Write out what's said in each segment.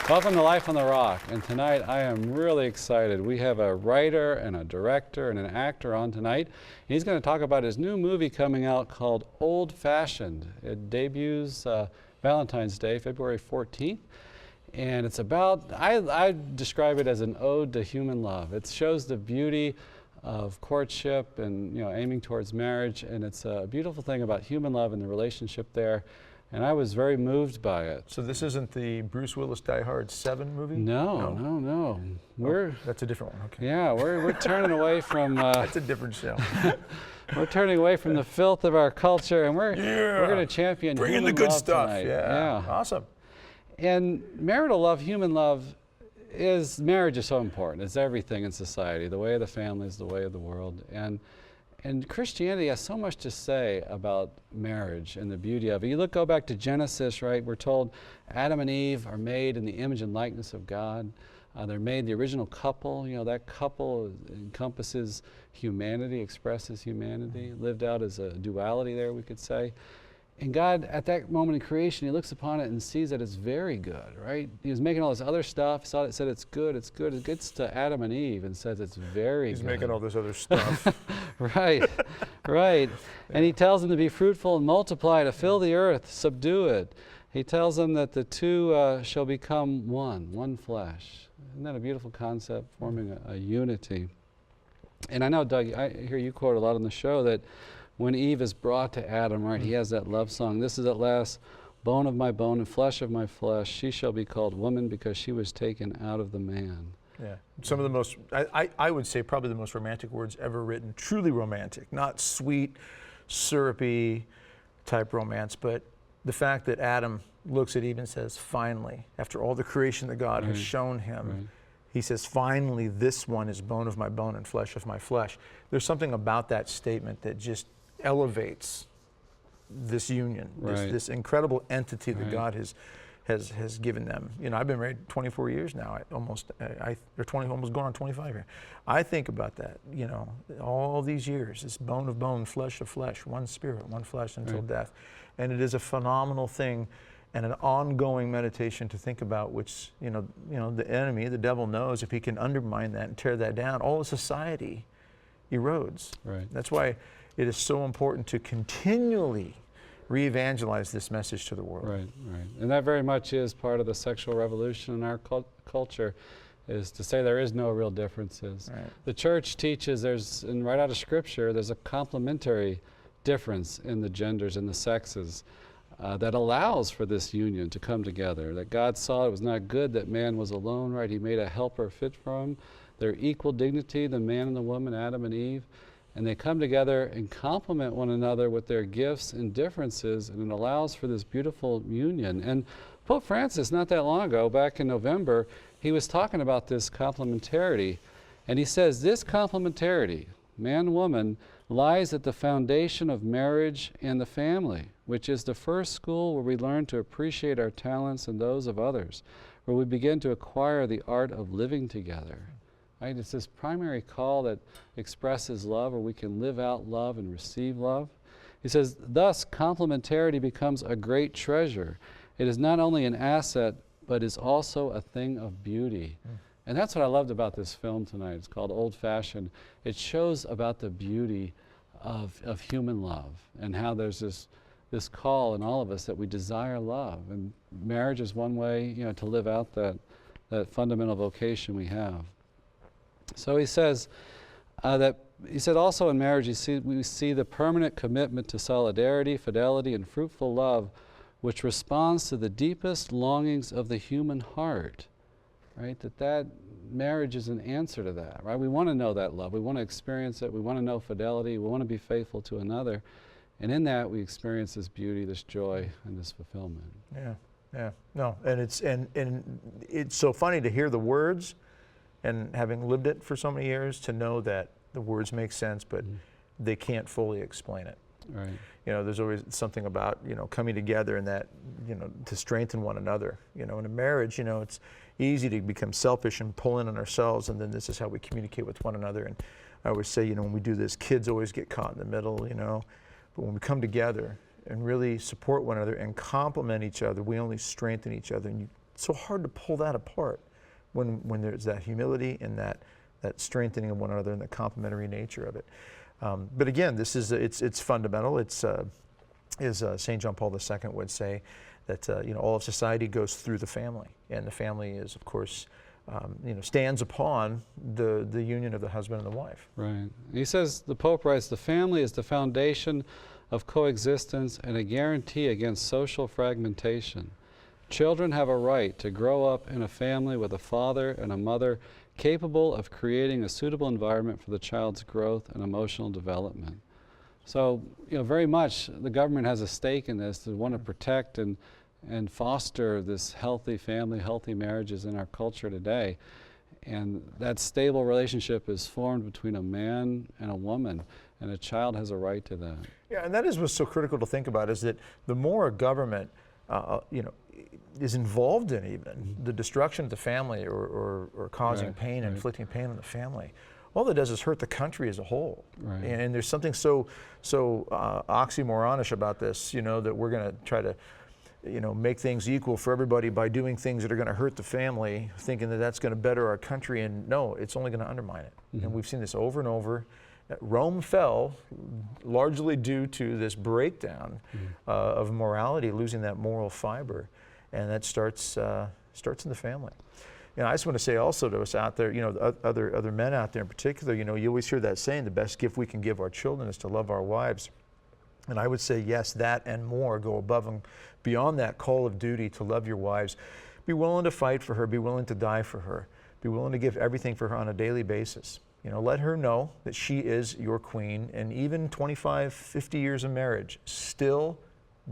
Welcome to Life on the Rock, and tonight I am really excited. We have a writer and a director and an actor on tonight. He's going to talk about his new movie coming out called Old Fashioned. It debuts Valentine's Day, February 14th, and it's about, I describe it as an ode to human love. It shows the beauty of courtship and aiming towards marriage, and it's a beautiful thing about human love and the relationship there. And I was very moved by it. So this isn't the Bruce Willis Die Hard 7 movie? No. That's a different one, okay. Yeah, we're turning away from... That's a different show. We're turning away from the filth of our culture, and we're going to champion Bring in human the good love stuff. tonight. Yeah, awesome. And marital love, human love, marriage is so important. It's everything in society, the way of the family is the way of the world. And Christianity has so much to say about marriage and the beauty of it. You go back to Genesis, right? We're told Adam and Eve are made in the image and likeness of God. They're made the original couple. That couple encompasses humanity, expresses humanity, lived out as a duality there, we could say. And God, at that moment in creation, he looks upon it and sees that it's very good, right? He was making all this other stuff, saw it, said it's good, it's good. It gets to Adam and Eve and says it's very good. He's making all this other stuff. Right. And he tells them to be fruitful and multiply, to fill the earth, subdue it. He tells them that the two shall become one flesh. Isn't that a beautiful concept, forming a unity? And I know, Doug, I hear you quote a lot on the show that when Eve is brought to Adam, right, he has that love song. This is at last bone of my bone and flesh of my flesh. She shall be called woman because she was taken out of the man. Yeah, some of the most, I would say probably the most romantic words ever written, truly romantic, not sweet, syrupy type romance, but the fact that Adam looks at Eve and says, finally, after all the creation that God has shown him, he says, finally, this one is bone of my bone and flesh of my flesh. There's something about that statement that just elevates this union, this incredible entity that God has given them. I've been married 24 years now, almost going on 25 here. I think about that, all these years, this bone of bone, flesh of flesh, one spirit, one flesh until death. And it is a phenomenal thing and an ongoing meditation to think about, which, the enemy, the devil, knows if he can undermine that and tear that down, all of society erodes. Right. That's why it is so important to continually re-evangelize this message to the world. Right. And that very much is part of the sexual revolution in our culture, is to say there is no real differences. Right. The church teaches and right out of Scripture, there's a complementary difference in the genders and the sexes that allows for this union to come together, that God saw it was not good that man was alone, right? He made a helper fit for him. They're equal dignity, the man and the woman, Adam and Eve, and they come together and complement one another with their gifts and differences, and it allows for this beautiful union. And Pope Francis, not that long ago, back in November, he was talking about this complementarity, and he says this complementarity, man-woman, lies at the foundation of marriage and the family, which is the first school where we learn to appreciate our talents and those of others, where we begin to acquire the art of living together. Right? It's this primary call that expresses love, where we can live out love and receive love. He says, thus, complementarity becomes a great treasure. It is not only an asset, but is also a thing of beauty. And that's what I loved about this film tonight. It's called Old Fashioned. It shows about the beauty of human love and how there's this call in all of us that we desire love. And marriage is one way, to live out that fundamental vocation we have. So he says also in marriage we see the permanent commitment to solidarity, fidelity, and fruitful love, which responds to the deepest longings of the human heart. Right? That marriage is an answer to that, right? We want to know that love. We want to experience it. We want to know fidelity. We want to be faithful to another. And in that, we experience this beauty, this joy, and this fulfillment. Yeah. No, and it's so funny to hear the words, and having lived it for so many years, to know that the words make sense, but they can't fully explain it. Right. There's always something about, coming together and that, to strengthen one another. In a marriage, it's easy to become selfish and pull in on ourselves, and then this is how we communicate with one another. And I always say, when we do this, kids always get caught in the middle, but when we come together and really support one another and complement each other, we only strengthen each other. And so hard to pull that apart when there's that humility and that strengthening of one another and the complementary nature of it. But again, this is it's fundamental. It's as St. John Paul II would say, that all of society goes through the family, and the family is, of course, stands upon the union of the husband and the wife. Right. He says, the Pope writes, the family is the foundation of coexistence and a guarantee against social fragmentation. Children have a right to grow up in a family with a father and a mother capable of creating a suitable environment for the child's growth and emotional development. So, very much the government has a stake in this, to want to protect and foster this healthy family, healthy marriages in our culture today. And that stable relationship is formed between a man and a woman, and a child has a right to that. Yeah, and that is what's so critical to think about, is that the more a government, is involved in even the destruction of the family or causing pain, inflicting pain on the family, all that does is hurt the country as a whole. Right. And there's something so oxymoronish about this, that we're going to try to, make things equal for everybody by doing things that are going to hurt the family, thinking that that's going to better our country. And no, it's only going to undermine it. And we've seen this over and over. Rome fell largely due to this breakdown of morality, losing that moral fiber, and that starts in the family. I just want to say also to us out there, other men out there in particular, you always hear that saying, the best gift we can give our children is to love our wives. And I would say, yes, that and more, go above and beyond that call of duty to love your wives. Be willing to fight for her, be willing to die for her, be willing to give everything for her on a daily basis. Let her know that she is your queen, and even 25, 50 years of marriage, still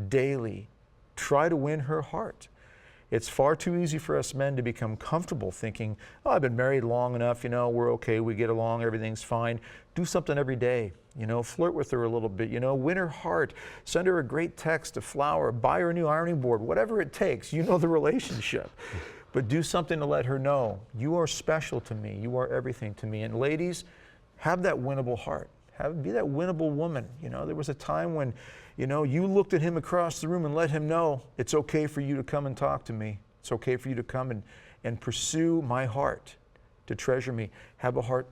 daily try to win her heart. It's far too easy for us men to become comfortable thinking, oh, I've been married long enough, we're okay, we get along, everything's fine. Do something every day, flirt with her a little bit, win her heart, send her a great text, a flower, buy her a new ironing board, whatever it takes, the relationship. But do something to let her know, you are special to me, you are everything to me. And ladies, have that winnable heart. Be that winnable woman. There was a time when, you looked at him across the room and let him know it's okay for you to come and talk to me. It's okay for you to come and pursue my heart, to treasure me. Have a heart,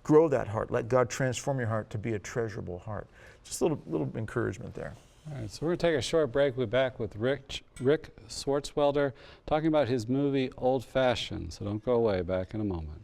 grow that heart. Let God transform your heart to be a treasurable heart. Just a little encouragement there. All right, so we're going to take a short break. We'll be back with Rik Swartzwelder talking about his movie Old Fashioned. So don't go away. Back in a moment.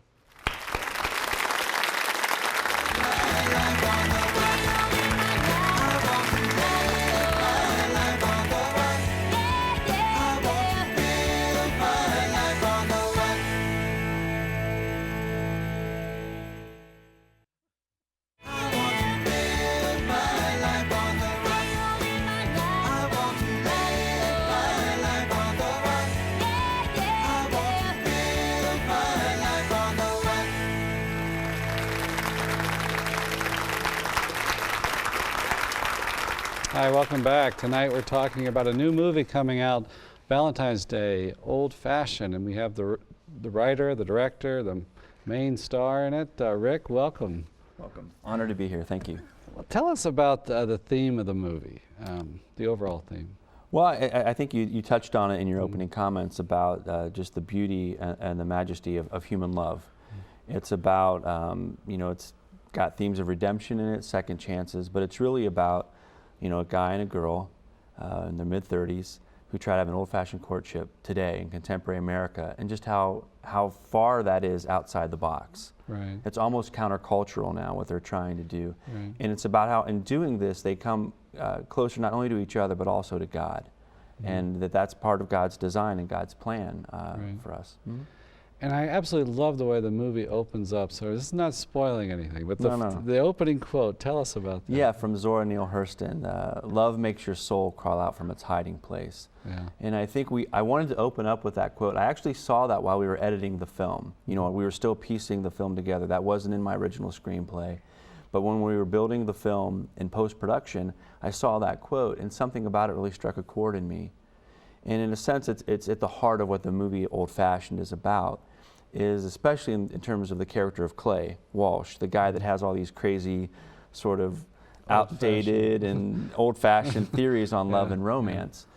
Hi, welcome back. Tonight we're talking about a new movie coming out, Valentine's Day, Old Fashioned, and we have the writer, the director, the main star in it. Rik, welcome. Welcome. Honored to be here. Thank you. Well, tell us about the theme of the movie, the overall theme. Well, I think you touched on it in your opening comments about just the beauty and the majesty of human love. It's about, it's got themes of redemption in it, second chances, but it's really about a guy and a girl in their mid-30s who try to have an old-fashioned courtship today in contemporary America, and just how far that is outside the box. Right. It's almost countercultural now, what they're trying to do. Right. And it's about how, in doing this, they come closer not only to each other, but also to God. Mm-hmm. And that's part of God's design and God's plan for us. Mm-hmm. And I absolutely love the way the movie opens up. So this is not spoiling anything, but the opening quote, tell us about that. Yeah, from Zora Neale Hurston, love makes your soul crawl out from its hiding place. Yeah. And I think I wanted to open up with that quote. I actually saw that while we were editing the film. We were still piecing the film together. That wasn't in my original screenplay. But when we were building the film in post-production, I saw that quote, and something about it really struck a chord in me. And in a sense, it's at the heart of what the movie Old Fashioned is about, is especially in terms of the character of Clay Walsh, the guy that has all these crazy sort of outdated and old-fashioned theories on love and romance.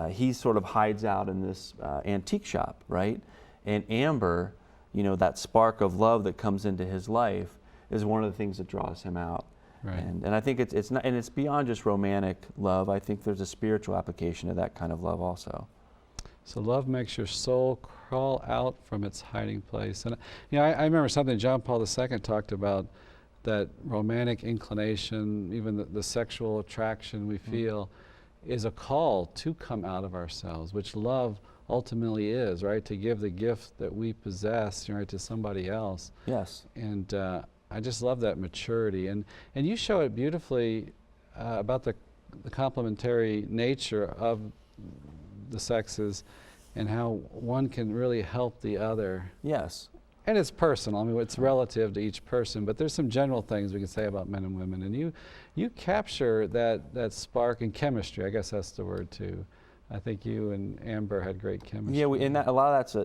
he sort of hides out in this antique shop, right? And Amber, you know, that spark of love that comes into his life is one of the things that draws him out. Right. And I think it's not, and it's beyond just romantic love. I think there's a spiritual application of that kind of love also. So love makes your soul crawl out from its hiding place. And you know, I remember something John Paul II talked about, that romantic inclination, even the sexual attraction we feel, is a call to come out of ourselves, which love ultimately is, right? To give the gift that we possess, right, to somebody else. Yes. And I just love that maturity. And you show it beautifully about the complementary nature of the sexes and how one can really help the other. Yes. And it's personal. I mean, it's relative to each person, but there's some general things we can say about men and women. And you capture that spark and chemistry. I guess that's the word too. I think you and Amber had great chemistry. Yeah, and a lot of that's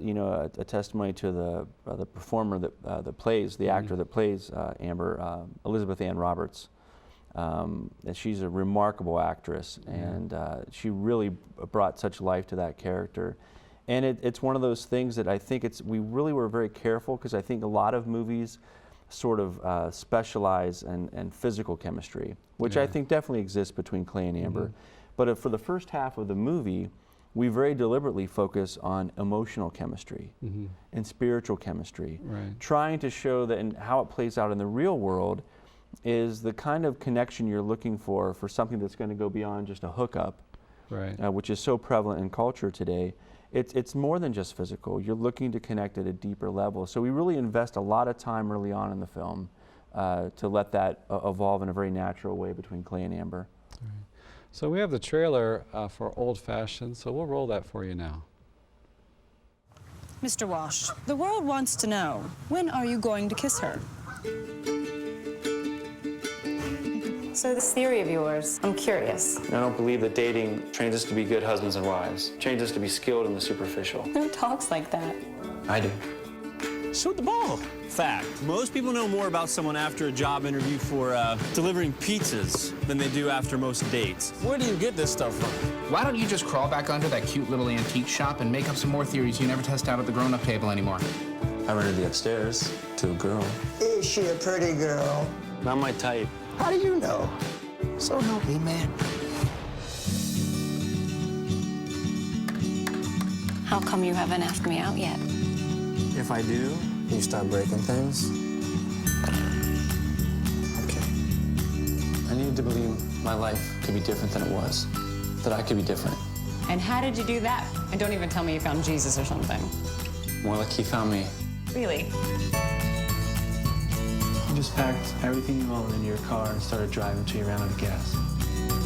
a testimony to the performer that plays, the actor that plays Amber, Elizabeth Ann Roberts. And she's a remarkable actress, and she really brought such life to that character. And it's one of those things that I think we really were very careful, because I think a lot of movies sort of specialize in physical chemistry, which I think definitely exists between Clay and Amber. But for the first half of the movie, we very deliberately focus on emotional chemistry and spiritual chemistry, trying to show that, and how it plays out in the real world is the kind of connection you're looking for something that's going to go beyond just a hookup, which is so prevalent in culture today. It's more than just physical. You're looking to connect at a deeper level. So we really invest a lot of time early on in the film to let that evolve in a very natural way between Clay and Amber. So we have the trailer for Old Fashioned, so we'll roll that for you now. Mr. Walsh, the world wants to know, when are you going to kiss her? So this theory of yours, I'm curious. I don't believe that dating trains us to be good husbands and wives. It trains us to be skilled in the superficial. Who talks like that? I do. Shoot the ball. Fact. Most people know more about someone after a job interview for delivering pizzas than they do after most dates. Where do you get this stuff from? Why don't you just crawl back onto that cute little antique shop and make up some more theories you never test out at the grown-up table anymore? I rented the upstairs to a girl. Is she a pretty girl? Not my type. How do you know? So help me, man. How come you haven't asked me out yet? If I do, you start breaking things. Okay. I needed to believe my life could be different than it was. That I could be different. And how did you do that? And don't even tell me you found Jesus or something. More like he found me. Really? You just packed everything you own in your car and started driving till you ran out of gas.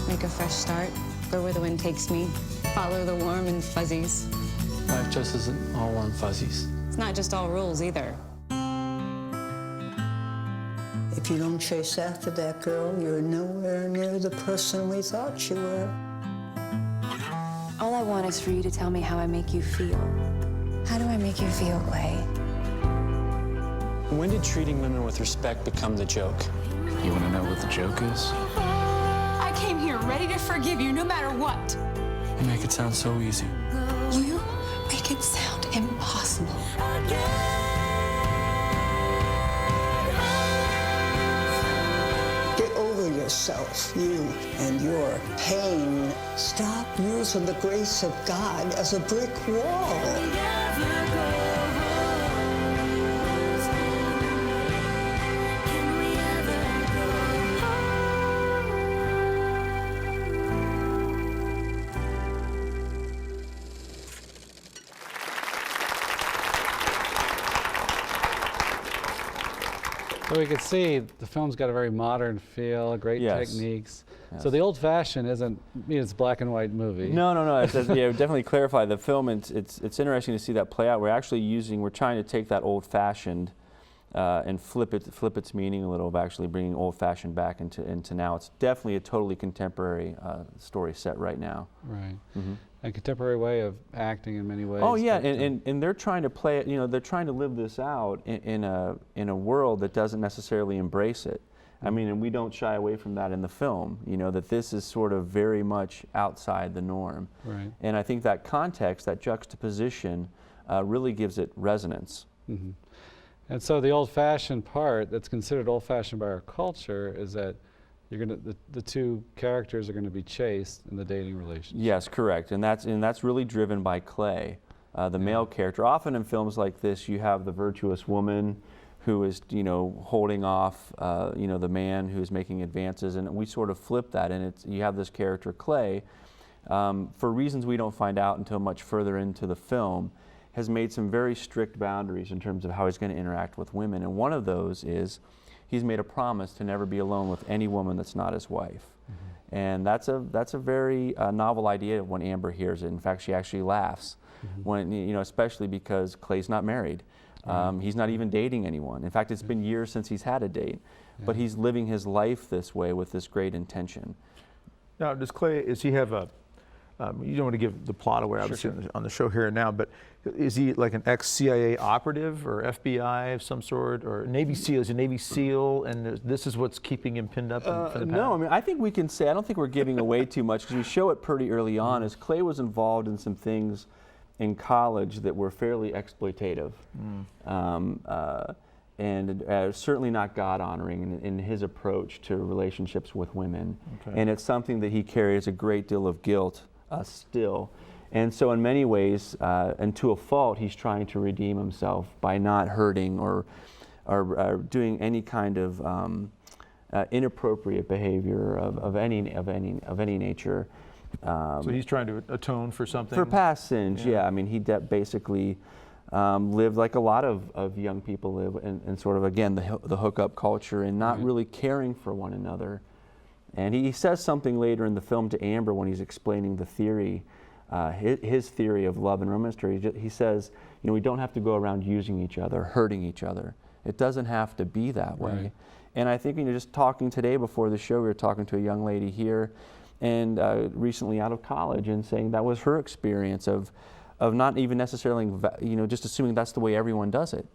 Make a fresh start, go where the wind takes me, follow the warm and fuzzies. Life just isn't all warm fuzzies. It's not just all rules either. If you don't chase after that girl, you're nowhere near the person we thought you were. All I want is for you to tell me how I make you feel. How do I make you feel, Clay? When did treating women with respect become the joke? You want to know what the joke is? I came here ready to forgive you no matter what. You make it sound so easy. You make it sound impossible. Get over yourself, you and your pain. Stop using the grace of God as a brick wall. So we could see the film's got a very modern feel, great techniques. So the Old Fashioned isn't, it's a black and white movie. No. It's definitely clarify the film. It's interesting to see that play out. We're trying to take that Old Fashioned and flip its meaning a little, of actually bringing Old Fashioned back into now. It's definitely a totally contemporary story set right now. Right. A contemporary way of acting in many ways. Oh yeah, and they're trying to play it. They're trying to live this out in a world that doesn't necessarily embrace it. I mean, and we don't shy away from that in the film, you know, that this is sort of very much outside the norm. Right. And I think that context, that juxtaposition, really gives it resonance. Mm-hmm. And so the old-fashioned part that's considered old-fashioned by our culture is that the two characters are going to be chaste in the dating relationship. Yes, correct. And that's really driven by Clay, the male character. Often in films like this, you have the virtuous woman who is, you know, holding off, you know, the man who's making advances, and we sort of flip that, and you have this character Clay, for reasons we don't find out until much further into the film, has made some very strict boundaries in terms of how he's going to interact with women, and one of those is he's made a promise to never be alone with any woman that's not his wife. Mm-hmm. And that's a very novel idea when Amber hears it. In fact, she actually laughs, when, you know, especially because Clay's not married. He's not even dating anyone. In fact, it's been years since he's had a date, but he's living his life this way with this great intention. Now, does he have a, you don't want to give the plot away, obviously, on the show here and now, but is he like an ex-CIA operative or FBI of some sort, or Navy SEAL? Is he a Navy SEAL, and this is what's keeping him pinned up for the past? No, I mean, I think we can say, I don't think we're giving away too much, because we show it pretty early on, as Clay was involved in some things in college that were fairly exploitative, and certainly not God-honoring in his approach to relationships with women. Okay. And it's something that he carries a great deal of guilt still. And so in many ways, and to a fault, he's trying to redeem himself by not hurting or doing any kind of inappropriate behavior of any nature. So he's trying to atone for something? For past sins, yeah. I mean, he basically lived like a lot of young people live, and sort of, again, the hookup culture, and not really caring for one another. And he says something later in the film to Amber when he's explaining the theory, his theory of love and romance. He says, you know, we don't have to go around using each other, hurting each other. It doesn't have to be that way. Right. And I think, you know, just talking today before the show, we were talking to a young lady here, and recently out of college, and saying that was her experience of not even necessarily, you know, just assuming that's the way everyone does it.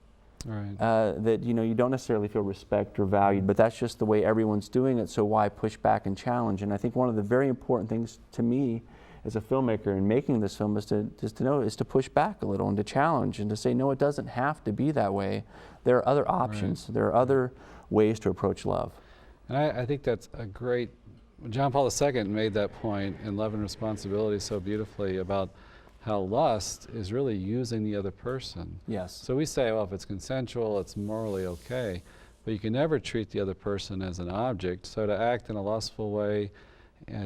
Right. That, you know, you don't necessarily feel respect or valued, but that's just the way everyone's doing it, so why push back and challenge? And I think one of the very important things to me as a filmmaker in making this film is to push back a little and to challenge and to say, no, it doesn't have to be that way. There are other options. Right. There are other ways to approach love. And I think that's a great, John Paul II made that point in Love and Responsibility so beautifully about how lust is really using the other person. Yes. So we say, well, if it's consensual, it's morally okay, but you can never treat the other person as an object. So to act in a lustful way,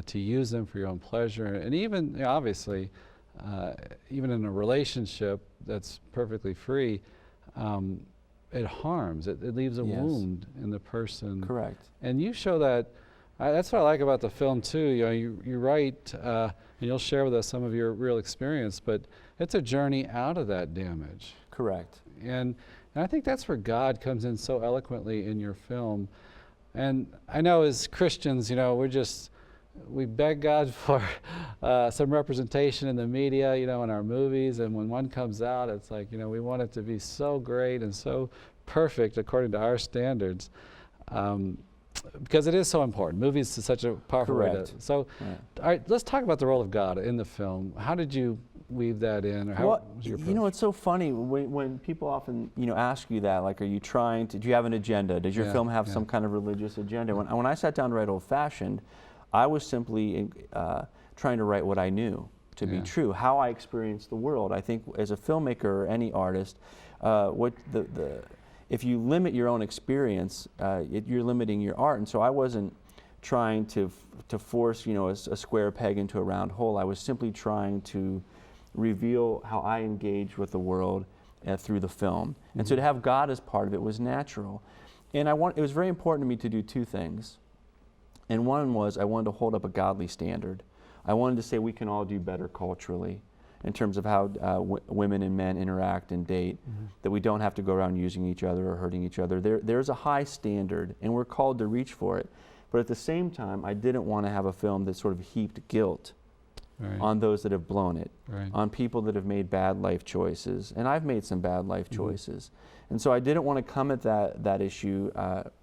to use them for your own pleasure, and even, you know, obviously, even in a relationship that's perfectly free, it harms. It leaves a wound in the person. Correct. And you show that. That's what I like about the film too. You know, you write, and you'll share with us some of your real experience, but it's a journey out of that damage. Correct. And I think that's where God comes in so eloquently in your film. And I know as Christians, you know, we beg God for some representation in the media, you know, in our movies, and when one comes out, it's like, you know, we want it to be so great and so perfect according to our standards. Because it is so important. Movies is such a powerful way to. So, all right, let's talk about the role of God in the film. How did you weave that in, or how was your approach? You know, it's so funny when people often, you know, ask you that, like, are you trying to? Do you have an agenda? Does your film have some kind of religious agenda? When I sat down to write Old Fashioned, I was simply trying to write what I knew to be true, how I experienced the world. I think as a filmmaker or any artist, if you limit your own experience, you're limiting your art. And so I wasn't trying to force, you know, a square peg into a round hole. I was simply trying to reveal how I engage with the world through the film. And so to have God as part of it was natural. And it was very important to me to do two things. And one was I wanted to hold up a godly standard. I wanted to say we can all do better culturally in terms of how women and men interact and date, that we don't have to go around using each other or hurting each other. There's a high standard, and we're called to reach for it. But at the same time, I didn't want to have a film that sort of heaped guilt on those that have blown it, on people that have made bad life choices. And I've made some bad life choices. And so I didn't want to come at that issue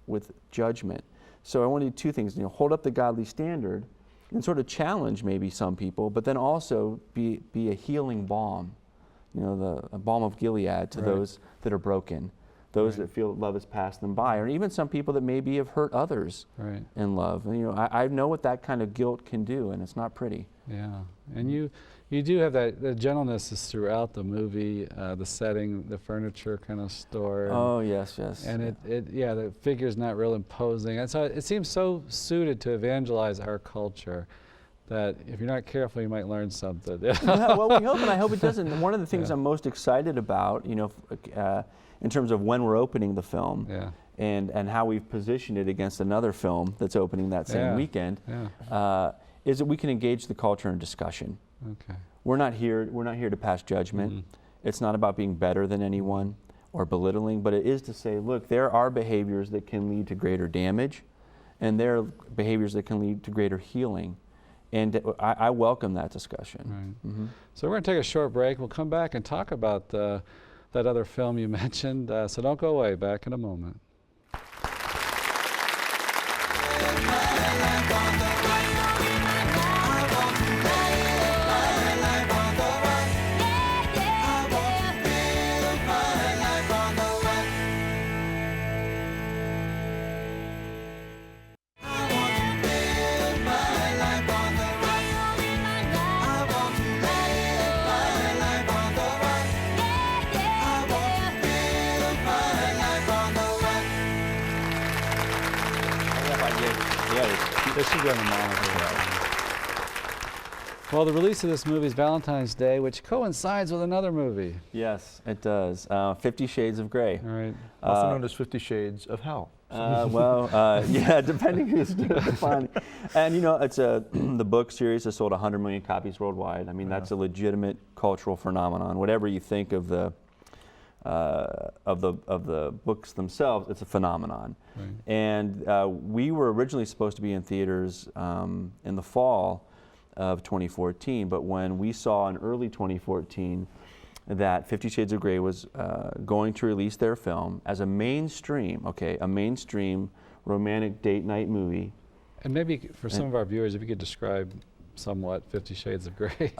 with judgment. So I want to do two things, hold up the godly standard and sort of challenge maybe some people, but then also be a healing balm, a balm of Gilead to those that are broken, those that feel love has passed them by, or even some people that maybe have hurt others in love. And, I know what that kind of guilt can do, and it's not pretty. Yeah, and you do have the gentleness is throughout the movie, the setting, the furniture kind of store. Oh yes. And the figure's not real imposing, and so it seems so suited to evangelize our culture that if you're not careful, you might learn something. Yeah, well, we hope, and I hope it doesn't. And one of the things I'm most excited about, in terms of when we're opening the film, and how we've positioned it against another film that's opening that same weekend. Is that we can engage the culture in discussion. Okay. We're not here to pass judgment. It's not about being better than anyone or belittling, but it is to say, look, there are behaviors that can lead to greater damage, and there are behaviors that can lead to greater healing. And I welcome that discussion. Right. So we're going to take a short break. We'll come back and talk about that other film you mentioned. So don't go away. Back in a moment. This should go in the monitor. Well, the release of this movie is Valentine's Day, which coincides with another movie. Yes, it does. 50 Shades of Grey. All right. Also known as 50 Shades of Hell. Yeah, depending who's defining. And it's the book series has sold 100 million copies worldwide. I mean, that's a legitimate cultural phenomenon. Whatever you think of the books themselves, it's a phenomenon. Right. And we were originally supposed to be in theaters in the fall of 2014, but when we saw in early 2014 that 50 Shades of Grey was going to release their film as a mainstream romantic date night movie. And maybe for some of our viewers, if you could describe somewhat 50 Shades of Grey.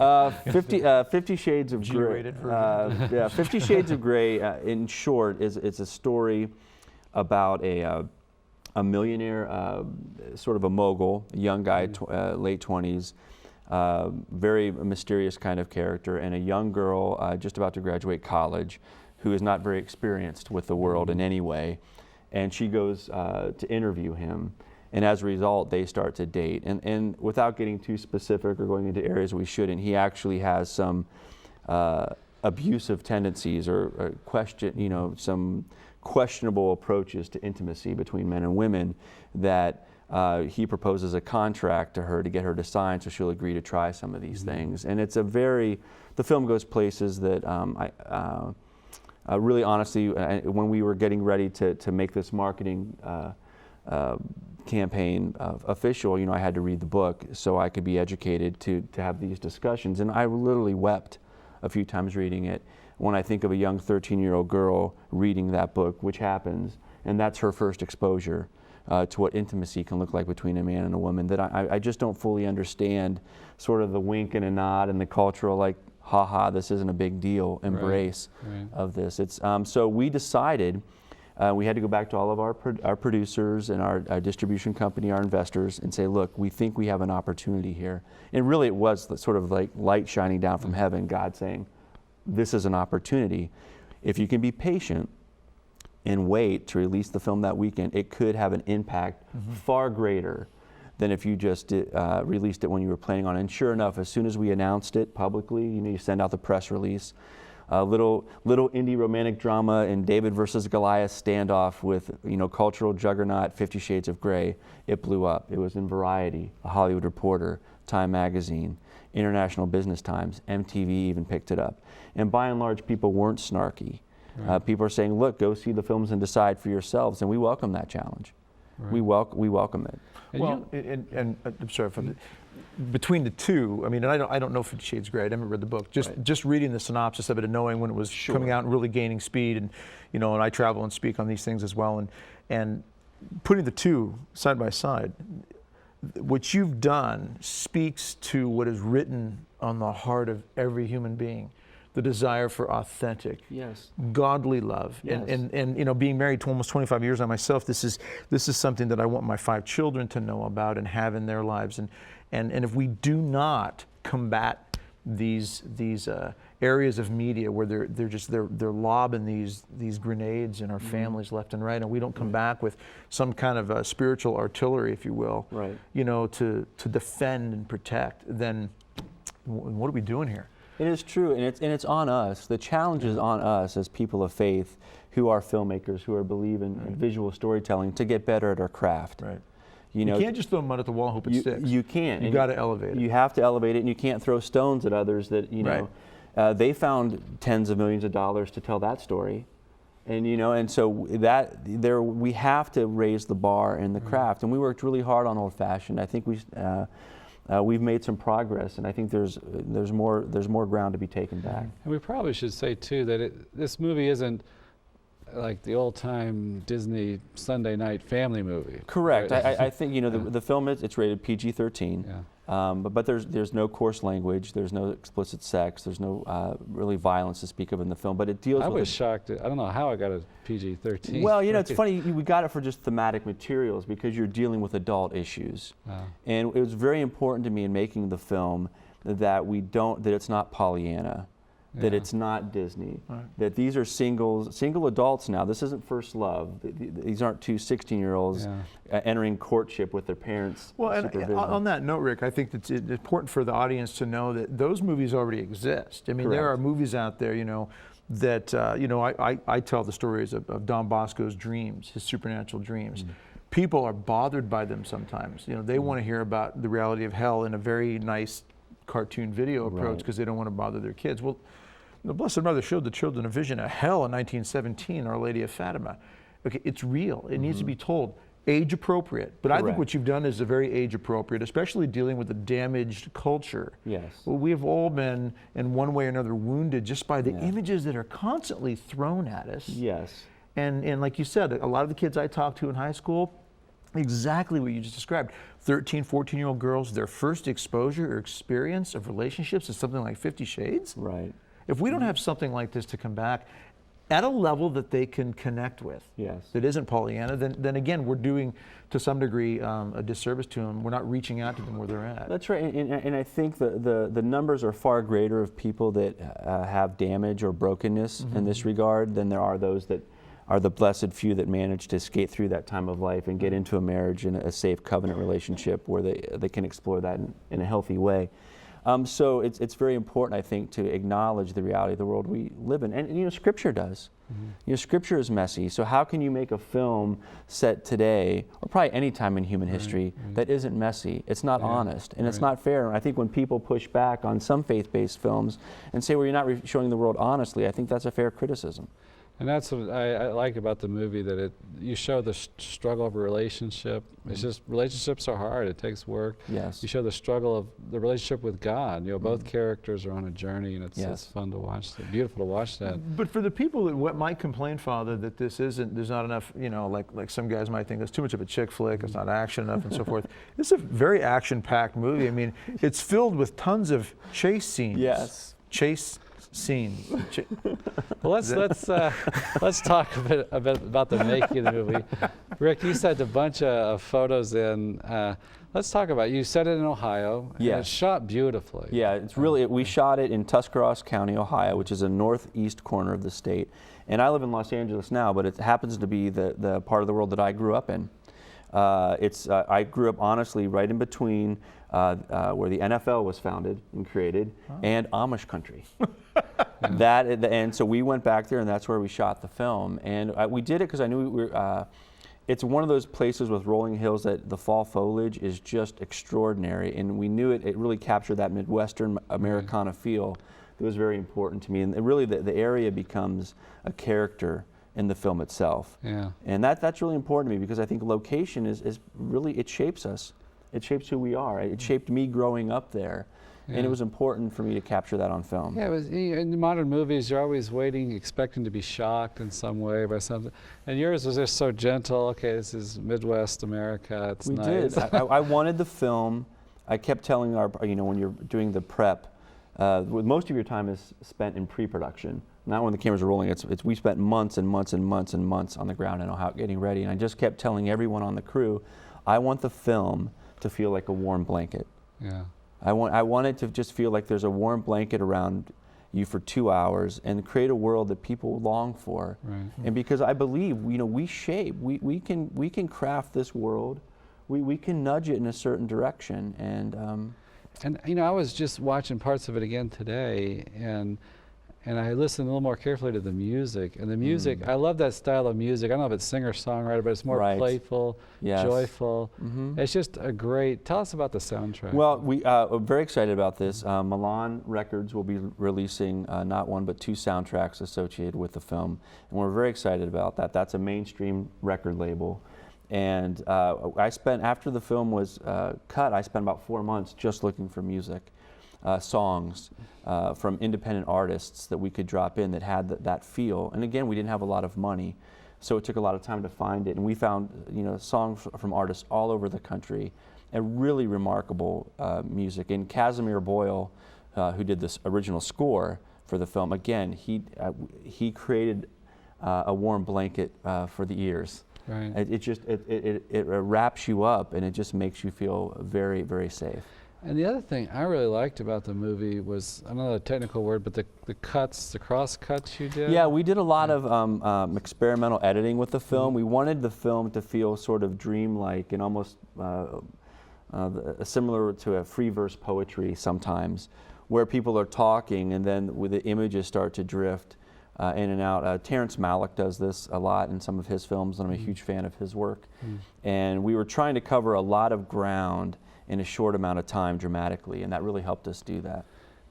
50 Shades of Grey. Yeah, 50 Shades of Grey, in short, it's a story about a millionaire, sort of a mogul, a young guy, late 20s, very mysterious kind of character, and a young girl just about to graduate college who is not very experienced with the world in any way. And she goes to interview him. And as a result, they start to date. And without getting too specific or going into areas we shouldn't, he actually has some abusive tendencies or some questionable approaches to intimacy between men and women that he proposes a contract to her to get her to sign so she'll agree to try some of these things. And it's the film goes places that really honestly, when we were getting ready to make this marketing campaign official, I had to read the book so I could be educated to have these discussions. And I literally wept a few times reading it when I think of a young 13-year-old girl reading that book, which happens, and that's her first exposure to what intimacy can look like between a man and a woman, that I just don't fully understand sort of the wink and a nod and the cultural, like, haha, this isn't a big deal embrace of this. It's so we decided we had to go back to all of our producers and our distribution company, our investors, and say, look, we think we have an opportunity here. And really it was sort of like light shining down from heaven, God saying, this is an opportunity. If you can be patient and wait to release the film that weekend, it could have an impact far greater than if you just released it when you were planning on it. And sure enough, as soon as we announced it publicly, you send out the press release, little indie romantic drama in David versus Goliath standoff with cultural juggernaut 50 Shades of Grey. It blew up. It was in Variety, The Hollywood Reporter, Time Magazine, International Business Times, MTV even picked it up. And by and large, people weren't snarky. Right. People are saying, look, go see the films and decide for yourselves, and we welcome that challenge. Right. We welcome it. And I'm sorry, between the two, I mean, and I don't know 50 Shades of Grey. I never read the book. Just reading the synopsis of it and knowing when it was coming out and really gaining speed, and and I travel and speak on these things as well, and putting the two side by side, what you've done speaks to what is written on the heart of every human being. The desire for authentic, godly love, and you know, being married to almost 25 years on myself, this is something that I want my 5 children to know about and have in their lives. And if we do not combat these areas of media where they're lobbing these grenades in our families left and right, and we don't come back with some kind of spiritual artillery, if you will, you know, to defend and protect, then what are we doing here? It is true, and it's on us. The challenge is on us as people of faith who are filmmakers, who are believe in visual storytelling, to get better at our craft. Right. You know, can't just throw mud at the wall and hope it sticks. You can't. You got to elevate it. You have to elevate it, and you can't throw stones at others that, you know, they found tens of millions of dollars to tell that story. And, you know, and so we have to raise the bar in the craft. And we worked really hard on Old Fashioned. I think we've made some progress, and I think there's more ground to be taken back. And we probably should say too that this movie isn't like the old-time Disney Sunday night family movie. Correct. Right? I think, you know, the film it's rated PG-13. But there's no coarse language, there's no explicit sex, there's no really violence to speak of in the film. But it deals. I was shocked. I don't know how I got a PG-13. Well, you know, it's funny. We got it for just thematic materials because you're dealing with adult issues, and it was very important to me in making the film that it's not Pollyanna. That it's not Disney, that these are single adults now. This isn't first love. These aren't two 16-year-olds entering courtship with their parents' supervision. And on that note, Rick, I think it's important for the audience to know that those movies already exist. I mean, there are movies out there, you know, that, you know, I tell the stories of Don Bosco's dreams, his supernatural dreams. People are bothered by them sometimes. You know, they want to hear about the reality of hell in a very nice cartoon video approach because they don't want to bother their kids. Well, the Blessed Mother showed the children a vision of hell in 1917, Our Lady of Fatima. Okay, it's real. It needs to be told. Age appropriate. But I think what you've done is a very age appropriate, especially dealing with a damaged culture. Yes. Well, we have all been, in one way or another, wounded just by the images that are constantly thrown at us. Yes. And like you said, a lot of the kids I talked to in high school, exactly what you just described. 13, 14-year-old girls, their first exposure or experience of relationships is something like 50 Shades. Right. If we don't have something like this to come back at a level that they can connect with, that isn't Pollyanna, then again, we're doing, to some degree, a disservice to them. We're not reaching out to them where they're at. That's right, and I think the numbers are far greater of people that have damage or brokenness in this regard than there are those that are the blessed few that manage to skate through that time of life and get into a marriage and a safe covenant relationship where they can explore that in a healthy way. So it's very important, I think, to acknowledge the reality of the world we live in. And you know, Scripture does. You know, Scripture is messy. So how can you make a film set today, or probably any time in human history, that isn't messy? It's not honest, and it's not fair. And I think when people push back on some faith-based films and say, well, you're not showing the world honestly, I think that's a fair criticism. And that's what I like about the movie, that you show the struggle of a relationship. It's just, relationships are hard, it takes work. Yes. You show the struggle of the relationship with God. You know, both characters are on a journey, and it's fun to watch, beautiful to watch that. But for the people that might complain, Father, that there's not enough, you know, like some guys might think there's too much of a chick flick, it's not action enough and so forth. It's a very action-packed movie. I mean, it's filled with tons of chase scenes. Yes. Chase scenes. Well, let's talk a bit about the making of the movie. Rick, you sent a bunch of photos in. Let's talk about, you set it in Ohio. Yes. And it's shot beautifully. Yeah, it's really, we shot it in Tuscarawas County, Ohio, which is a northeast corner of the state. And I live in Los Angeles now, but it happens to be the part of the world that I grew up in. I grew up honestly right in between where the NFL was founded and created and Amish country. And so we went back there, and that's where we shot the film. And we did it because I knew it's one of those places with rolling hills that the fall foliage is just extraordinary, and we knew it really captured that Midwestern Americana feel that was very important to me. And really the area becomes a character in the film itself. Yeah. And that's really important to me, because I think location is really, it shapes us. It shapes who we are. It shaped me growing up there. And it was important for me to capture that on film. Yeah, it was, in modern movies, you're always waiting, expecting to be shocked in some way by something. And yours was just so gentle. Okay, this is Midwest America. It's nice. We did. I wanted the film. I kept telling when you're doing the prep, most of your time is spent in pre-production. Not when the cameras are rolling. We spent months and months and months and months on the ground and getting ready. And I just kept telling everyone on the crew, I want the film to feel like a warm blanket. Yeah. I want it to just feel like there's a warm blanket around you for 2 hours and create a world that people long for. Right. And because I believe, we shape, we can craft this world, we can nudge it in a certain direction. And I was just watching parts of it again today, and I listened a little more carefully to the music. And the music, I love that style of music. I don't know if it's singer-songwriter, but it's more playful, joyful. It's just a great, tell us about the soundtrack. Well, we're very excited about this. Milan Records will be releasing not one, but 2 soundtracks associated with the film. And we're very excited about that. That's a mainstream record label. And after the film was cut, I spent about 4 months just looking for music. Songs from independent artists that we could drop in that had that feel. And again, we didn't have a lot of money, so it took a lot of time to find it. And we found songs from artists all over the country, and really remarkable music. And Casimir Boyle, who did this original score for the film, again, he created a warm blanket for the ears. Right. It wraps you up, and it just makes you feel very, very safe. And the other thing I really liked about the movie was, I don't know the technical word, but the cuts, the cross cuts you did. Yeah, we did a lot of experimental editing with the film. We wanted the film to feel sort of dreamlike and almost similar to a free verse poetry sometimes, where people are talking and then the images start to drift in and out. Terrence Malick does this a lot in some of his films, and I'm a huge fan of his work. And we were trying to cover a lot of ground in a short amount of time dramatically, and that really helped us do that.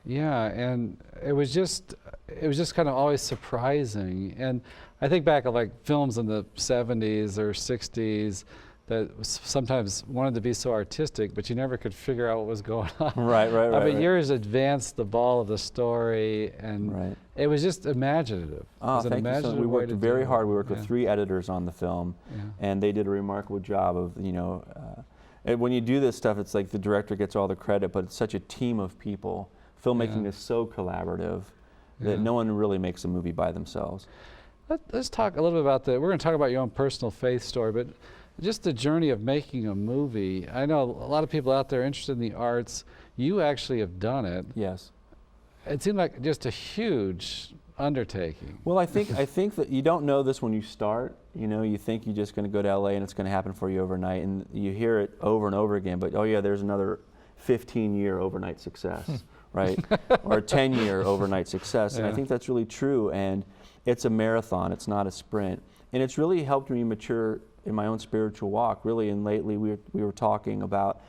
Yeah, and it was just kind of always surprising. And I think back of like films in the 70s or 60s that sometimes wanted to be so artistic, but you never could figure out what was going on. Right. But yours advanced the ball of the story, and it was just imaginative. Oh, thank you so much. We worked very hard. We worked with 3 editors on the film, and they did a remarkable job of, when you do this stuff, it's like the director gets all the credit, but it's such a team of people. Filmmaking is so collaborative that no one really makes a movie by themselves. Let's talk a little bit about we're going to talk about your own personal faith story, but just the journey of making a movie. I know a lot of people out there interested in the arts. You actually have done it. Yes. It seemed like just a huge undertaking. Well, I think that you don't know this when you start. You think you're just going to go to LA and it's going to happen for you overnight, and you hear it over and over again. But oh yeah, there's another 15-year overnight success, right? Or a 10-year overnight success. And I think that's really true. And it's a marathon. It's not a sprint. And it's really helped me mature in my own spiritual walk. Really, and lately we were talking about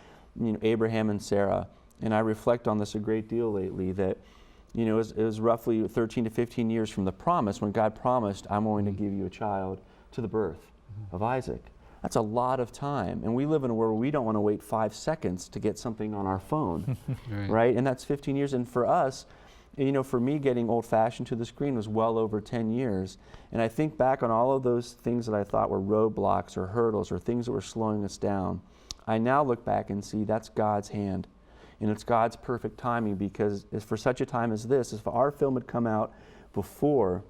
Abraham and Sarah, and I reflect on this a great deal lately. That it was roughly 13 to 15 years from the promise, when God promised, I'm going to give you a child, to the birth of Isaac. That's a lot of time. And we live in a world where we don't want to wait 5 seconds to get something on our phone, right? And that's 15 years. And for us, for me, getting old-fashioned to the screen was well over 10 years. And I think back on all of those things that I thought were roadblocks or hurdles or things that were slowing us down. I now look back and see that's God's hand. And it's God's perfect timing, because for such a time as this, if our film had come out before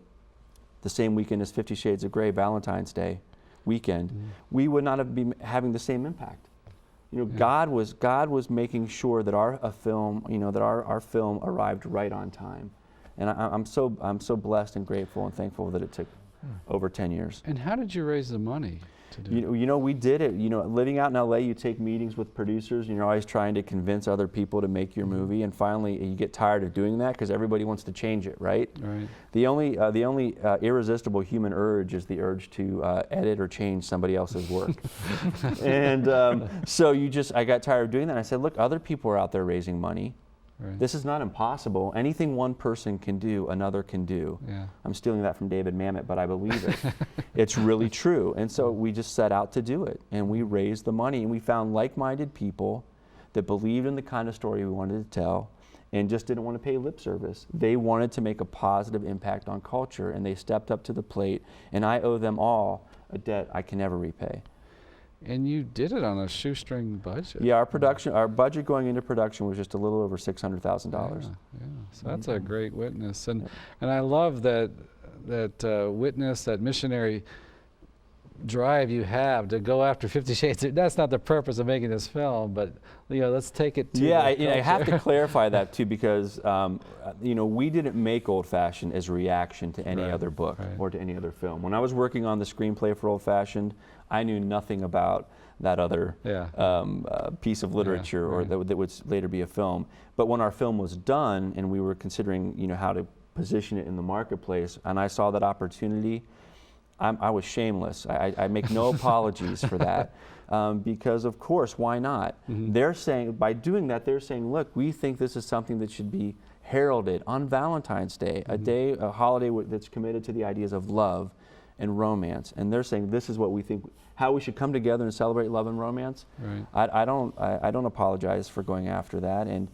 the same weekend as 50 Shades of Grey, Valentine's Day weekend, we would not have been having the same impact. God was making sure that our film arrived right on time, and I'm so blessed and grateful and thankful that it took over 10 years. And how did you raise the money to do it? We did it. Living out in LA, you take meetings with producers, and you're always trying to convince other people to make your movie, and finally you get tired of doing that because everybody wants to change it, right? Right. The only irresistible human urge is the urge to edit or change somebody else's work. And so I got tired of doing that. And I said, look, other people are out there raising money. Right. This is not impossible. Anything one person can do, another can do. Yeah. I'm stealing that from David Mamet, but I believe it. It's really true. And so we just set out to do it, and we raised the money, and we found like-minded people that believed in the kind of story we wanted to tell, and just didn't want to pay lip service. They wanted to make a positive impact on culture, and they stepped up to the plate, and I owe them all a debt I can never repay. And you did it on a shoestring budget. Yeah, our budget going into production was just a little over $600,000. Yeah, so that's a great witness, and I love that witness, that missionary drive you have to go after 50 Shades. That's not the purpose of making this film, but let's take it to I have to clarify that too, because we didn't make Old Fashioned as a reaction to any other book or to any other film. When I was working on the screenplay for Old Fashioned, I knew nothing about that other piece of literature or that would later be a film. But when our film was done and we were considering how to position it in the marketplace, and I saw that opportunity, I was shameless. I make no apologies for that, because of course, why not? They're saying, by doing that, they're saying, look, we think this is something that should be heralded on Valentine's Day, a holiday that's committed to the ideas of love and romance. And they're saying this is what we think, how we should come together and celebrate love and romance. I don't apologize for going after that, and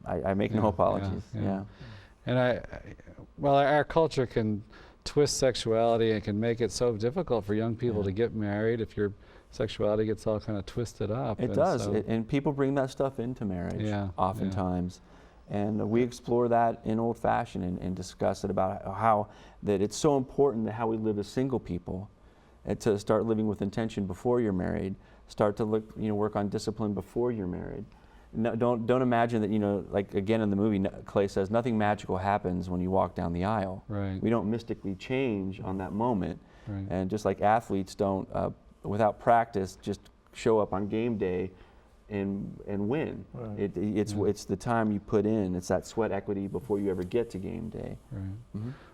I make no apologies. And our culture can twist sexuality and can make it so difficult for young people to get married if your sexuality gets all kind of twisted up. It does, and people bring that stuff into marriage oftentimes. And we explore that in Old Fashioned and discuss it about how that it's so important that how we live as single people, and to start living with intention before you're married, start to work on discipline before you're married. No, don't imagine that, like again in the movie, Clay says, nothing magical happens when you walk down the aisle. We don't mystically change on that moment. And just like athletes don't, without practice, just show up on game day and win. It's the time you put in. It's that sweat equity before you ever get to game day.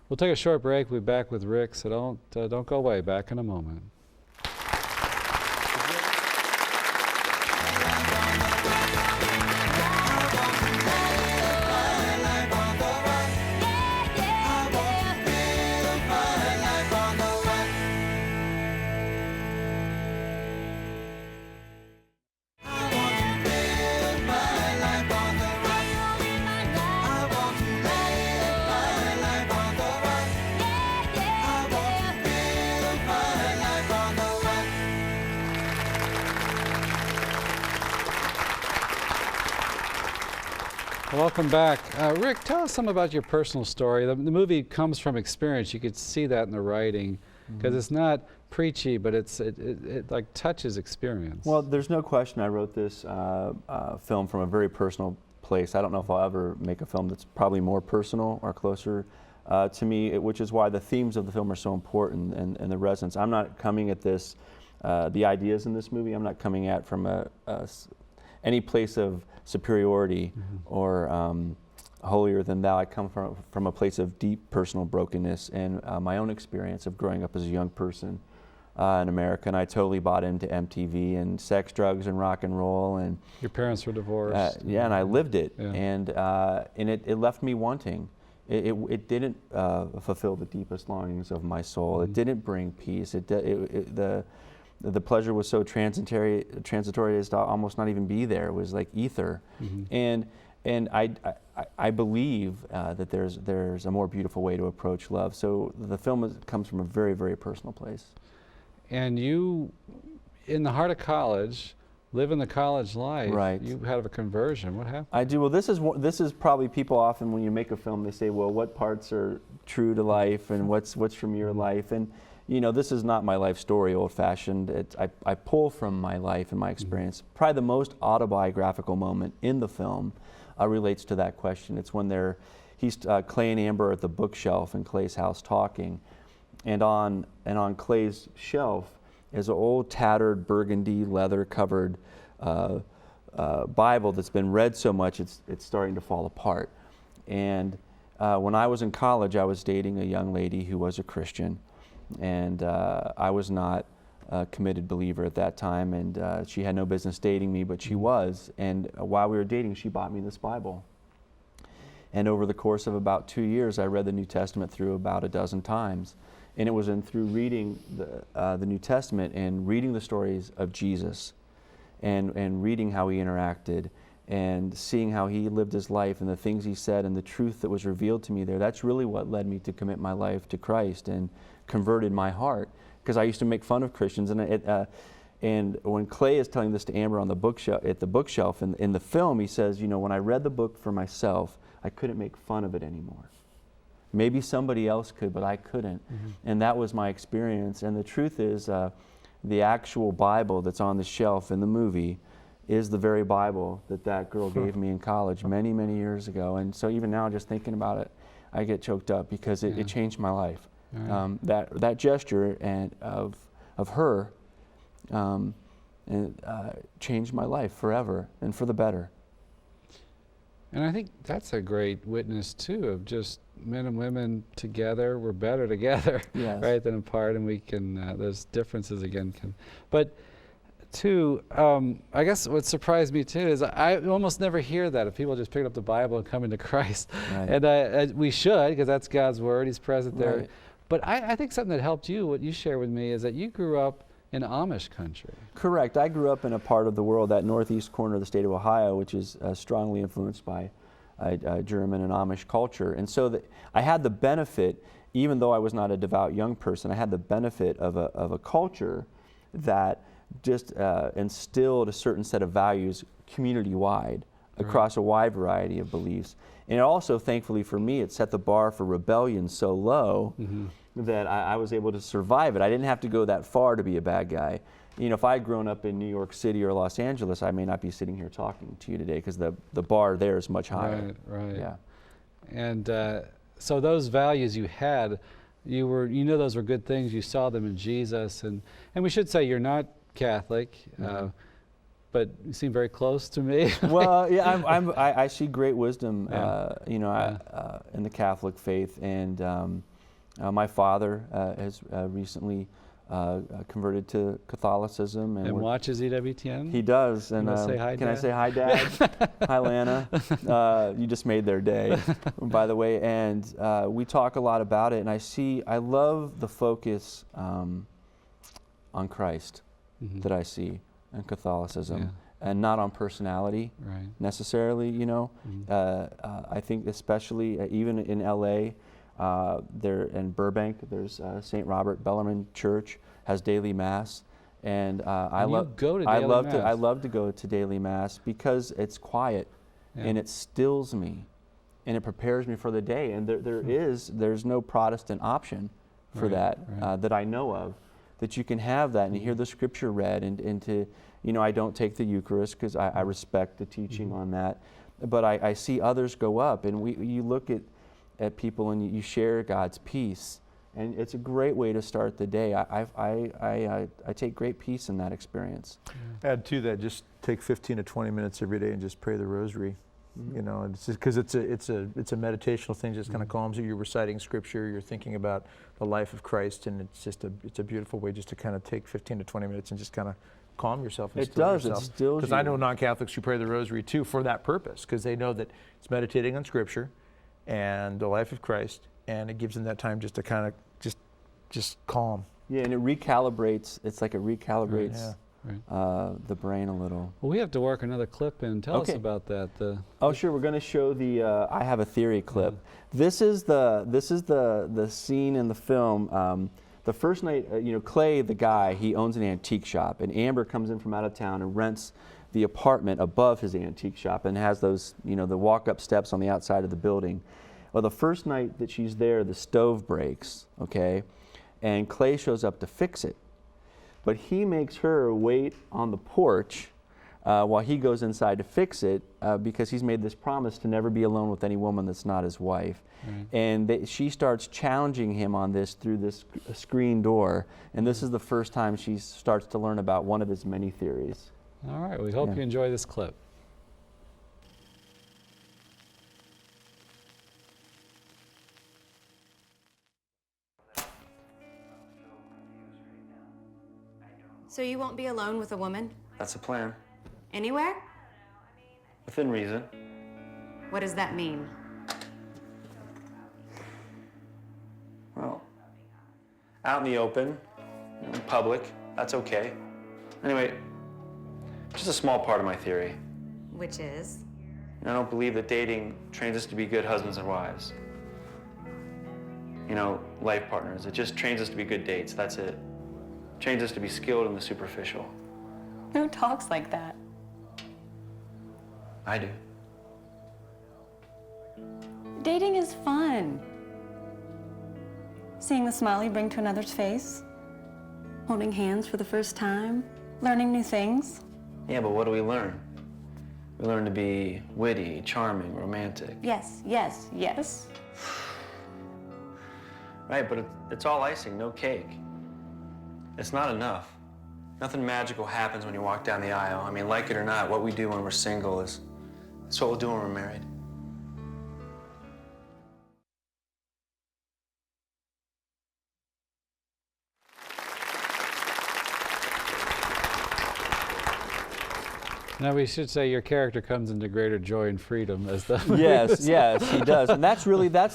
We'll take a short break. We'll be back with Rik, so don't go away. Back in a moment. Welcome back. Rik, tell us some about your personal story. The movie comes from experience. You could see that in the writing, because it's not preachy, but it like touches experience. Well, there's no question I wrote this film from a very personal place. I don't know if I'll ever make a film that's probably more personal or closer to me, which is why the themes of the film are so important and the resonance. I'm not coming at this, the ideas in this movie, I'm not coming at from any place of superiority or holier than thou. I come from a place of deep personal brokenness and my own experience of growing up as a young person in America, and I totally bought into MTV and sex, drugs, and rock and roll. And your parents were divorced. Yeah, and I lived it, and it left me wanting. It didn't fulfill the deepest longings of my soul. It didn't bring peace. The pleasure was so transitory as to almost not even be there. It was like ether, and I believe that there's a more beautiful way to approach love. So the film comes from a very, very personal place. And you, in the heart of college, living the college life. You had a conversion. What happened? I do. Well, this is probably people often when you make a film, they say, well, what parts are true to life and what's from your life? And this is not my life story, Old Fashioned. I pull from my life and my experience. Probably the most autobiographical moment in the film relates to that question. It's when he's Clay and Amber are at the bookshelf in Clay's house talking, and on Clay's shelf is an old tattered burgundy leather covered Bible that's been read so much it's starting to fall apart. And when I was in college, I was dating a young lady who was a Christian. And I was not a committed believer at that time, and she had no business dating me, but she was. And while we were dating, she bought me this Bible. And over the course of about 2 years, I read the New Testament through about a dozen times. And it was through reading the New Testament and reading the stories of Jesus and reading how he interacted and seeing how he lived his life and the things he said and the truth that was revealed to me there, that's really what led me to commit my life to Christ and converted my heart. Because I used to make fun of Christians, and when Clay is telling this to Amber on the bookshelf, at the bookshelf in the film, he says, you know, when I read the book for myself, I couldn't make fun of it anymore. Maybe somebody else could, but I couldn't. And that was my experience. And the truth is, the actual Bible that's on the shelf in the movie is the very Bible that girl gave me in college many, many years ago. And so even now, just thinking about it, I get choked up because it changed my life. Right. That gesture of her changed my life forever and for the better. And I think that's a great witness too, of just men and women together. We're better together, yes. right, than apart, and we can. Those differences again can. But two, I guess what surprised me too is I almost never hear that of people just picking up the Bible and coming to Christ, right. And we should, because that's God's word. He's present there. Right. But I think something that helped you, what you share with me, is that you grew up in Amish country. Correct. I grew up in a part of the world, that northeast corner of the state of Ohio, which is strongly influenced by German and Amish culture. And so I had the benefit, even though I was not a devout young person, I had the benefit of a culture that just instilled a certain set of values community-wide across a wide variety of beliefs. And also, thankfully for me, it set the bar for rebellion so low that I was able to survive it. I didn't have to go that far to be a bad guy. You know, if I had grown up in New York City or Los Angeles, I may not be sitting here talking to you today because the bar there is much higher. Right. Yeah. And so those values you had, you know those were good things. You saw them in Jesus, and we should say you're not Catholic. But you seem very close to me. Well, yeah, I see great wisdom, you know, in the Catholic faith, and my father has recently converted to Catholicism and watches EWTN. He does, and say hi, can Dad? I say hi, Dad? Hi, Lana. You just made their day, by the way. And we talk a lot about it, and I love the focus on Christ that I see in Catholicism, and not on personality necessarily, you know. I think especially even in LA, there in Burbank, there's St. Robert Bellarmine Church has daily mass, and I love to go to daily mass because it's quiet and it stills me and it prepares me for the day. And there's no Protestant option for that I know of, that you can have that and hear the scripture read, and to, you know, I don't take the Eucharist because I respect the teaching on that, but I see others go up, and you look at people and you share God's peace, and it's a great way to start the day. I take great peace in that experience. Add to that, just take 15 to 20 minutes every day and just pray the rosary. You know, it's just because it's a meditational thing, just kind of calms you. You're reciting scripture, you're thinking about the life of Christ, and it's a beautiful way just to kind of take 15 to 20 minutes and just kind of calm yourself. And it stills you. Because I know non-Catholics who pray the rosary too for that purpose, because they know that it's meditating on scripture and the life of Christ, and it gives them that time just to kind of just calm. Yeah, and it recalibrates. It's like it recalibrates the brain a little. Well, we have to work another clip in. Tell us about that. Sure. We're going to show the I Have a Theory clip. This is the scene in the film. The first night, you know, Clay, the guy, he owns an antique shop, and Amber comes in from out of town and rents the apartment above his antique shop and has those, you know, the walk-up steps on the outside of the building. Well, the first night that she's there, the stove breaks, okay, and Clay shows up to fix it. But he makes her wait on the porch while he goes inside to fix it because he's made this promise to never be alone with any woman that's not his wife. And she starts challenging him on this through this screen door, and this is the first time she starts to learn about one of his many theories. All right, we hope you enjoy this clip. So you won't be alone with a woman? That's the plan. Anywhere? Within reason. What does that mean? Well, out in the open, you know, in public, that's okay. Anyway, just a small part of my theory. Which is? And I don't believe that dating trains us to be good husbands and wives. You know, life partners. It just trains us to be good dates, that's it. Trains us to be skilled in the superficial. Who talks like that? I do. Dating is fun. Seeing the smile you bring to another's face, holding hands for the first time, learning new things. Yeah, but what do we learn? We learn to be witty, charming, romantic. Yes, yes, yes. Right, but it's all icing, no cake. It's not enough. Nothing magical happens when you walk down the aisle. I mean, like it or not, what we do when we're single it's what we'll do when we're married. Now we should say your character comes into greater joy and freedom as the Yes, yes, he does. And that's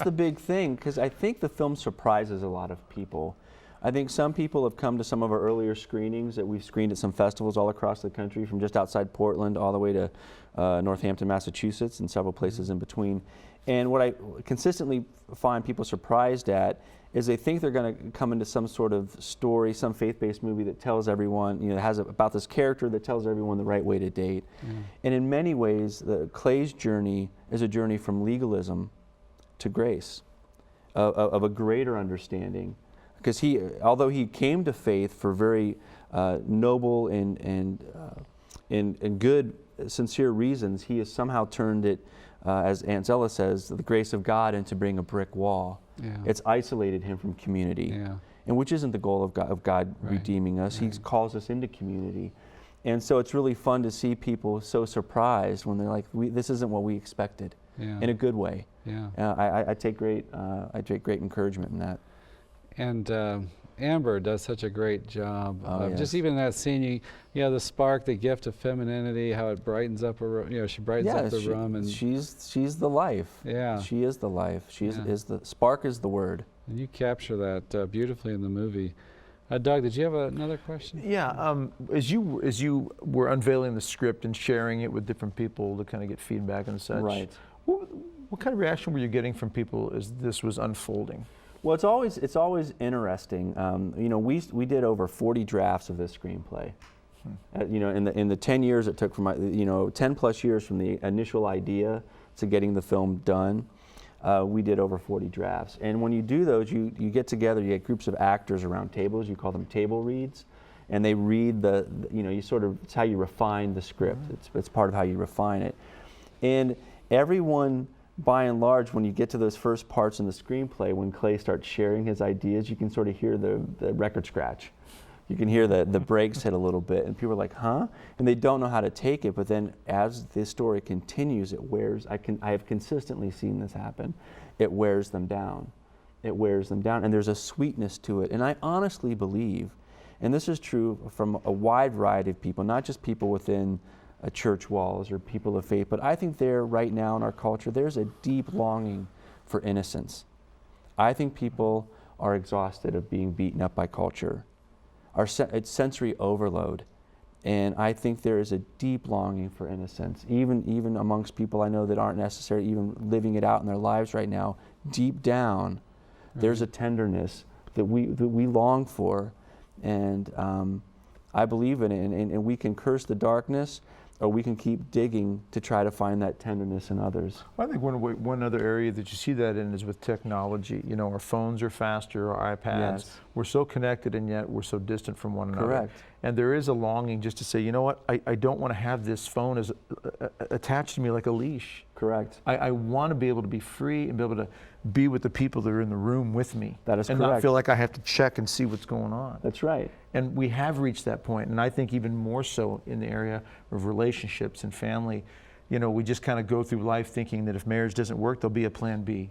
the big thing, because I think the film surprises a lot of people. I think some people have come to some of our earlier screenings that we've screened at some festivals all across the country, from just outside Portland all the way to Northampton, Massachusetts, and several places in between. And what I consistently find people surprised at is they think they're going to come into some sort of story, some faith-based movie that tells everyone, you know, has about this character that tells everyone the right way to date. And in many ways, Clay's journey is a journey from legalism to grace, of a greater understanding. Because although he came to faith for very noble and good, sincere reasons, he has somehow turned it, as Aunt Zella says, the grace of God into being a brick wall. It's isolated him from community, and which isn't the goal of God redeeming us. He calls us into community. And so it's really fun to see people so surprised when they're like, this isn't what we expected, in a good way. I take great encouragement in that. And Amber does such a great job of just even that scene. You know, the spark, the gift of femininity, how it brightens up a room. You know, she brightens up the room, and she's the life. Yeah, she is the life. Is the spark is the word. And you capture that beautifully in the movie. Doug, did you have another question? Yeah, as you were unveiling the script and sharing it with different people to kind of get feedback and such. Right. What kind of reaction were you getting from people as this was unfolding? Well, it's always interesting. You know, we did over 40 drafts of this screenplay. You know, in the 10 years it took from 10 plus years from the initial idea to getting the film done, we did over 40 drafts. And when you do those, you get together, you get groups of actors around tables. You call them table reads, and they read it's how you refine the script. It's part of how you refine it, and everyone. By and large, when you get to those first parts in the screenplay, when Clay starts sharing his ideas, you can sort of hear the record scratch. You can hear the brakes hit a little bit, and people are like, huh? And they don't know how to take it, but then as the story continues, it wears, I have consistently seen this happen, it wears them down. It wears them down, and there's a sweetness to it. And I honestly believe, and this is true from a wide variety of people, not just people within church walls or people of faith, but I think there right now in our culture, there's a deep longing for innocence. I think people are exhausted of being beaten up by culture. It's sensory overload, and I think there is a deep longing for innocence, even amongst people I know that aren't necessarily even living it out in their lives right now. Deep down, there's a tenderness that we long for, and I believe in it, and we can curse the darkness, or we can keep digging to try to find that tenderness in others. Well, I think one other area that you see that in is with technology. You know, our phones are faster, our iPads. We're so connected, and yet we're so distant from one another. Correct. And there is a longing just to say, you know what, I don't want to have this phone as attached to me like a leash. Correct. I want to be able to be free and be able to be with the people that are in the room with me. That is correct. And not feel like I have to check and see what's going on. That's right. And we have reached that point, and I think even more so in the area of relationships and family. You know, we just kind of go through life thinking that if marriage doesn't work, there'll be a plan B,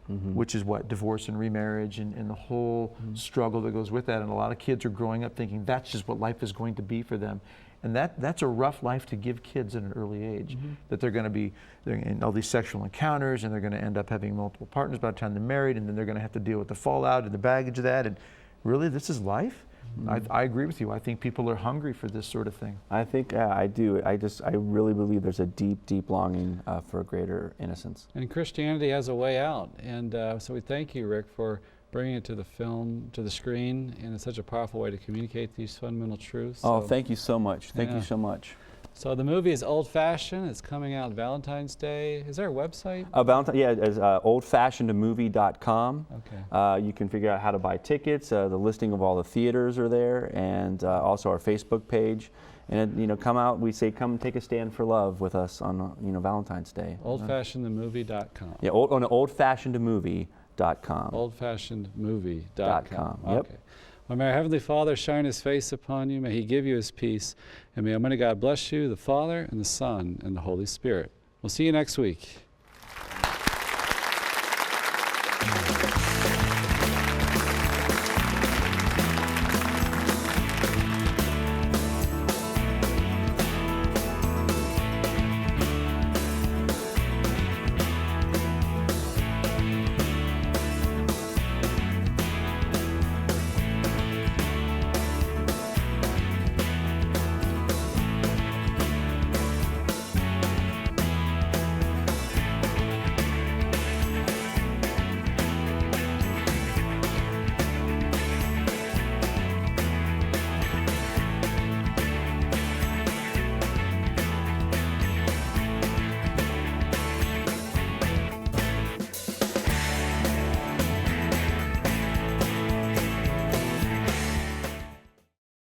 which is what? Divorce and remarriage and the whole struggle that goes with that. And a lot of kids are growing up thinking that's just what life is going to be for them. And that's a rough life to give kids at an early age, that they're going to be in all these sexual encounters, and they're going to end up having multiple partners by the time they're married, and then they're going to have to deal with the fallout and the baggage of that. And really, this is life? I agree with you. I think people are hungry for this sort of thing. I think I do. I really believe there's a deep, deep longing for greater innocence. And Christianity has a way out. And so we thank you, Rik, for bringing it to the film, to the screen, and it's such a powerful way to communicate these fundamental truths. Oh, so, thank you so much. Thank you so much. So the movie is Old Fashioned. It's coming out Valentine's Day. Is there a website? It's oldfashionedmovie.com. Okay. You can figure out how to buy tickets. The listing of all the theaters are there, and also our Facebook page. And come out. We say, come take a stand for love with us on Valentine's Day. Oldfashionedmovie.com. Yeah, on oldfashionedmovie.com. Oldfashionedmovie.com. Yep. Okay. Well, may our Heavenly Father shine His face upon you. May He give you His peace. And may Almighty God bless you, the Father, and the Son, and the Holy Spirit. We'll see you next week.